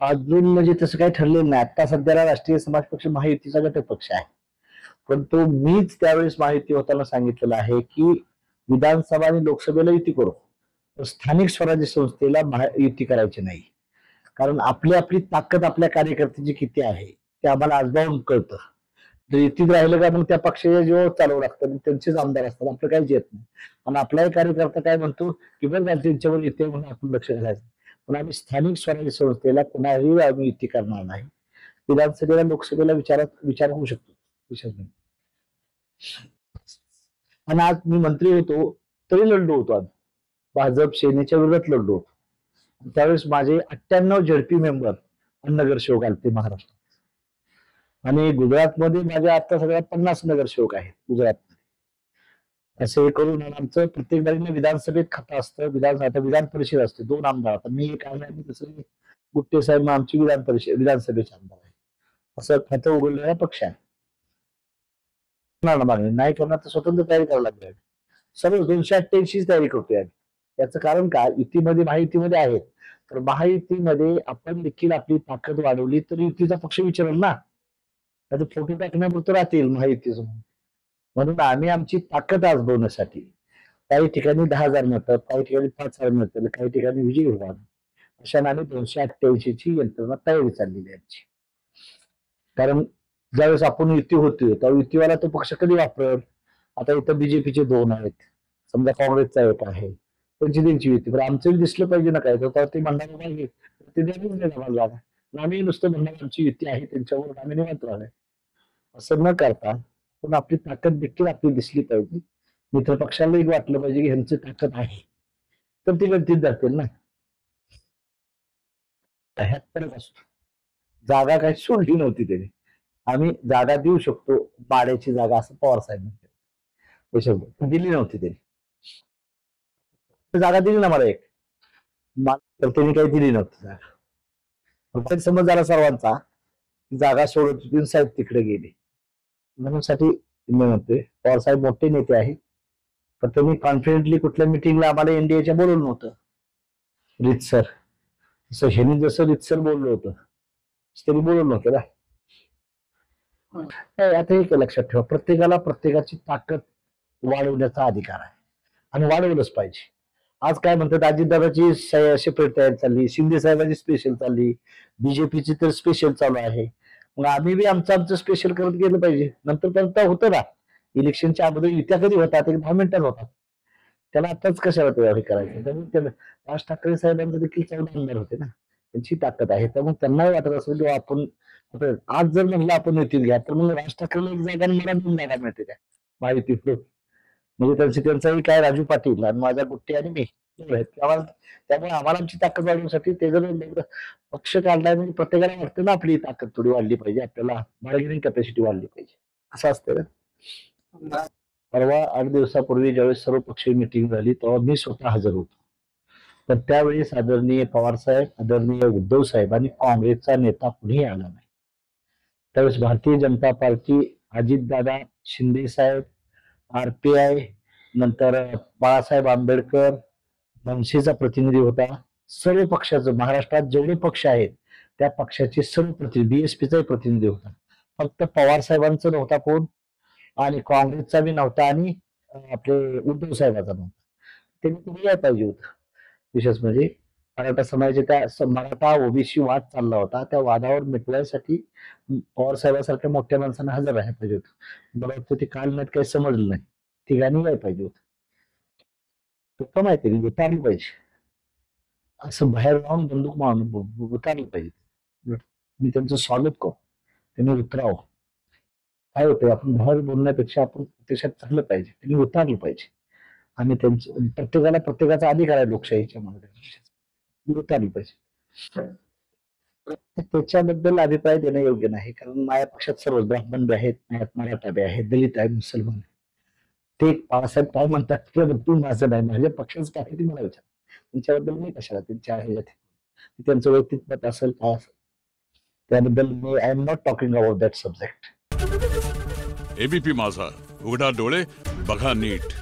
अजून म्हणजे तसं काही ठरलेलं नाही. आता सध्याला राष्ट्रीय समाज पक्ष महायुतीचा घटक पक्ष आहे. पण तो मीच त्यावेळेस महायुती होताना सांगितलेलं आहे की विधानसभा आणि लोकसभेला युती करू, स्थानिक स्वराज्य संस्थेला युती करायची नाही. कारण आपली आपली ताकद आपल्या कार्यकर्त्याची किती आहे ते आम्हाला आजमावून कळतं. जर युतीत राहिलं का मग त्या पक्षाच्या जेव्हा चालू लागतं, त्यांचेच आमदार असतात, आपलं काहीच येत नाही. आणि आपलाही कार्यकर्ता काय म्हणतो की बरं त्यांच्यावर येते म्हणून आपण लक्ष घालायचं. पण आम्ही स्थानिक स्वराज्य संस्थेला कुणाही आम्ही युती करणार नाही. विधानसभेला लोकसभेला विचार होऊ शकतो, विषय नाही. आणि आज मी मंत्री होतो तरी लढलो होतो. आम्ही भाजप सेनेच्या विरोधात लढलो होतो. त्यावेळेस माझे 98 झडपी मेंबर नगरसेवक आले महाराष्ट्रात. आणि गुजरातमध्ये माझ्या आता सगळ्यात 50 नगरसेवक आहेत गुजरातमध्ये. असं करून आमचं प्रत्येक बारीने विधानसभेत खातं असतं, विधान परिषद असते. 2 आमदार. आता मी एक आमदार, दुसरे गुट्टे साहेब आमची विधानसभेचे आमदार आहे. असं खातं उघडलेला पक्ष आहे. नाही करणार तर स्वतंत्र तयारी करावी लागली. सर्व 288 तयारी करतोय आम्ही. याचं कारण काय, युतीमध्ये महायुतीमध्ये आहेत, तर महायुतीमध्ये आपण देखील आपली ताकद वाढवली तर युतीचा पक्ष विचारेल ना. त्याचं फोटो टाकण्यापुरतं राहतील महायुतीचं. म्हणून आम्ही आमची ताकद आजमावण्यासाठी काही ठिकाणी 10,000 मिळतात, काही ठिकाणी 5,000 मिळतात, काही ठिकाणी विजयी व्हावं अशा आम्ही 288 ची यंत्रणा तयारी चाललेली आहे आमची. कारण ज्यावेळेस आपण युती होती तेव्हा युतीवाला तो पक्ष कधी वापरल. आता इथं बीजेपीचे 2 आहेत, समजा काँग्रेसचा एक आहे, त्यांची युती. पण आमचं दिसलं पाहिजे ना काय, तर ते म्हणणार नाही ते द्यावीच नाही आम्हाला जागा. आम्ही नुसतं म्हणणार आमची युती आहे त्यांच्यावर आम्ही निवांत राहणार. असं न करता पण आपली ताकद देखील आपली दिसली पाहिजे. मित्र पक्षालाही वाटलं पाहिजे की ह्यांची ताकद आहे, तर ती गणतीत जातील ना. ह्यात फरक असतो. जागा काही सोडली नव्हती त्याने. आम्ही जागा देऊ शकतो, पाड्याची जागा असं पवार साहेब म्हणतात, दिली नव्हती त्यांनी. जागा दिली ना मला एक, तर त्यांनी काही दिली नव्हती जागा. समज झाला सर्वांचा, जागा सोडत साहेब तिकडे गेले. म्हणून साठी मी म्हणतोय पवार साहेब मोठे नेते आहेत, पण त्यांनी कॉन्फिडेंटली कुठल्या मिटिंगला आम्हाला एनडीएच्या बोलवलं नव्हतं रीतसर. जसं ह्यांनी जसं रीतसर बोललो होतं त्यांनी बोलवलं नव्हतं ना. आता एक लक्षात ठेवा, प्रत्येकाला प्रत्येकाची ताकद वाढवण्याचा अधिकार आहे आणि वाढवलंच पाहिजे. आज काय म्हणतात, अजितदादाची सेपरेट तयारी चालली, शिंदे साहेबांची स्पेशल चालली, बीजेपीची तर स्पेशल चालू आहे. मग आम्ही बी आमचं स्पेशल करत गेलं पाहिजे. नंतर त्यांचं होतं ना, इलेक्शनच्या अगोदर युत्या कधी होतात, 10 मिनिटात होतात. त्याला आताच कशाला तयारी करायची. त्यामुळे राज ठाकरे साहेबांचे देखील 14 आमदार होते ना, त्यांची ताकद आहे. त्यामुळे त्यांनाही वाटत असेल की आपण आज जर म्हणलं आपण युतीत घ्या, तर मग राज ठाकरेला 1 जागा आणि मला 2 जागा मिळते त्या महायुतीत. म्हणजे त्यांचाही काय राजू पाटील आणि माझ्या गुट्टे आणि मी त्यामुळे आम्हाला आमची ताकद वाढवण्यासाठी ते जर पक्ष काढलाय म्हणजे प्रत्येकाला वाटतं ना आपली ताकद थोडी वाढली पाहिजे, आपल्याला बार्गेनिंग कॅपॅसिटी वाढली पाहिजे, असं असतं ना. परवा 8 दिवसापूर्वी ज्यावेळेस सर्व पक्षीय मिटिंग झाली तेव्हा मी स्वतः हजर होतो. पण त्यावेळेस आदरणीय पवार साहेब, आदरणीय उद्धव साहेब आणि काँग्रेसचा नेता कुणीही आला नाही. त्यावेळेस भारतीय जनता पार्टी, अजितदादा, शिंदे साहेब, RPI, नंतर बाळासाहेब आंबेडकर, मनसेचा प्रतिनिधी होता. सर्व पक्षाचं महाराष्ट्रात जेवढे पक्ष आहेत त्या पक्षाचे सर्व प्रतिनिधी, BSPचाही प्रतिनिधी होता. फक्त पवार साहेबांचा नव्हता कोण, आणि काँग्रेसचा बी नव्हता, आणि आपले उद्धव साहेबांचा नव्हता. त्यांनी तुम्ही यायला पाहिजे होतं. विशेष म्हणजे मराठा समाजाच्या त्या मराठा ओबीसी वाद चालला होता, त्या वादावर मिटवायसाठी पवार साहेबांसारख्या मोठ्या माणसांना हजर राहायला पाहिजे होतं. मला वाटतं ते काल नाही काही समजलं नाही, ठिकाणी यायला पाहिजे होतं. तुला माहिती आहे उतारली पाहिजे, असं बाहेर राहून बंदूक मारून उतारली पाहिजे. मी त्यांचं स्वागत करतो, त्यांनी उतरावं. काय होतंय, आपण बाहेर बोलण्यापेक्षा आपण प्रत्यक्षात चाललं पाहिजे, त्यांनी उतारलं पाहिजे. आणि त्यांचं प्रत्येकाला प्रत्येकाचा अधिकार आहे लोकशाहीच्या मध्ये, उतारलं पाहिजे. त्याच्याबद्दल अभिप्राय देणं योग्य नाही, कारण माझ्या पक्षात सर्व ब्राह्मण बी आहेत, मराठा बी आहेत, दलित आहे, मुसलमान. ते बाळासाहेब काय म्हणतात तू माझं नाही, माझ्या पक्षाचं काय ते मला विचार. त्यांच्याबद्दल मी कशाला, त्यांच्या त्यांचं वैयक्तिक मत असेल काय असेल त्याबद्दल मी I am not talking about that subject. ABP Majha, उघडा डोळे बघा नीट.